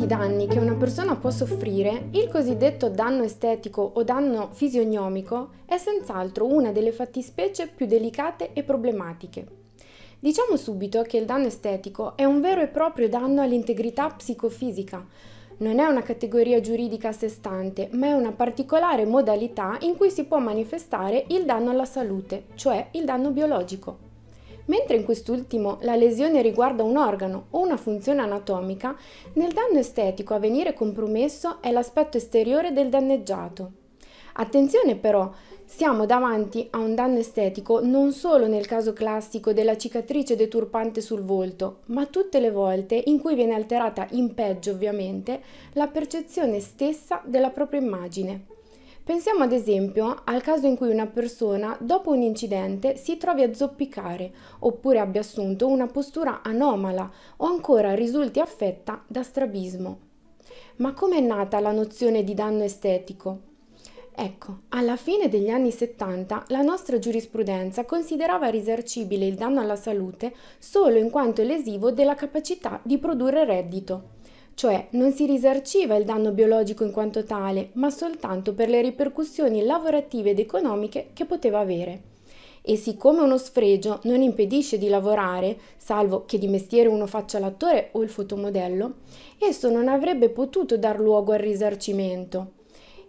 molti danni che una persona può soffrire, il cosiddetto danno estetico o danno fisionomico è senz'altro una delle fattispecie più delicate e problematiche. Diciamo subito che il danno estetico è un vero e proprio danno all'integrità psicofisica. Non è una categoria giuridica a sé stante, ma è una particolare modalità in cui si può manifestare il danno alla salute, cioè il danno biologico. Mentre in quest'ultimo la lesione riguarda un organo o una funzione anatomica, nel danno estetico a venire compromesso è l'aspetto esteriore del danneggiato. Attenzione però, siamo davanti a un danno estetico non solo nel caso classico della cicatrice deturpante sul volto, ma tutte le volte in cui viene alterata in peggio ovviamente la percezione stessa della propria immagine. Pensiamo ad esempio al caso in cui una persona dopo un incidente si trovi a zoppicare oppure abbia assunto una postura anomala o ancora risulti affetta da strabismo. Ma come è nata la nozione di danno estetico? Ecco, alla fine degli anni 70 la nostra giurisprudenza considerava risarcibile il danno alla salute solo in quanto lesivo della capacità di produrre reddito. Cioè non si risarciva il danno biologico in quanto tale, ma soltanto per le ripercussioni lavorative ed economiche che poteva avere. E siccome uno sfregio non impedisce di lavorare, salvo che di mestiere uno faccia l'attore o il fotomodello, esso non avrebbe potuto dar luogo al risarcimento.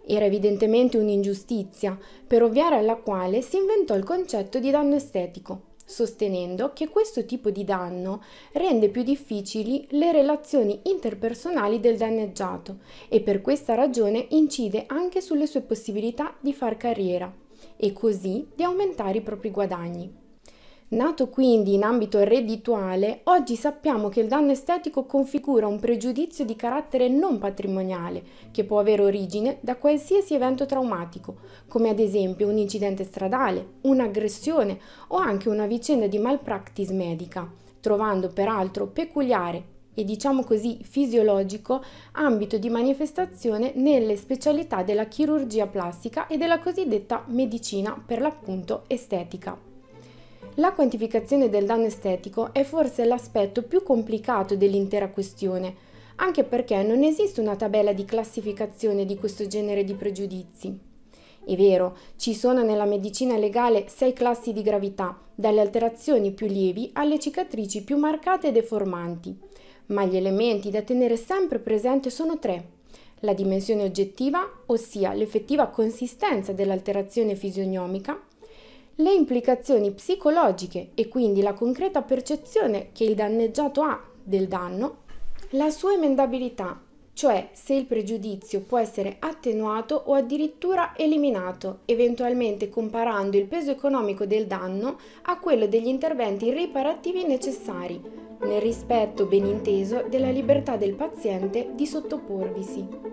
Era evidentemente un'ingiustizia, per ovviare alla quale si inventò il concetto di danno estetico, sostenendo che questo tipo di danno rende più difficili le relazioni interpersonali del danneggiato e per questa ragione incide anche sulle sue possibilità di far carriera e così di aumentare i propri guadagni. Nato quindi in ambito reddituale, oggi sappiamo che il danno estetico configura un pregiudizio di carattere non patrimoniale che può avere origine da qualsiasi evento traumatico, come ad esempio un incidente stradale, un'aggressione o anche una vicenda di malpractice medica, trovando peraltro peculiare e diciamo così fisiologico ambito di manifestazione nelle specialità della chirurgia plastica e della cosiddetta medicina per l'appunto estetica. La quantificazione del danno estetico è forse l'aspetto più complicato dell'intera questione, anche perché non esiste una tabella di classificazione di questo genere di pregiudizi. È vero, ci sono nella medicina legale 6 classi di gravità, dalle alterazioni più lievi alle cicatrici più marcate e deformanti, ma gli elementi da tenere sempre presente sono 3. La dimensione oggettiva, ossia l'effettiva consistenza dell'alterazione fisionomica, le implicazioni psicologiche e quindi la concreta percezione che il danneggiato ha del danno, la sua emendabilità, cioè se il pregiudizio può essere attenuato o addirittura eliminato, eventualmente comparando il peso economico del danno a quello degli interventi riparativi necessari, nel rispetto ben inteso della libertà del paziente di sottoporvisi.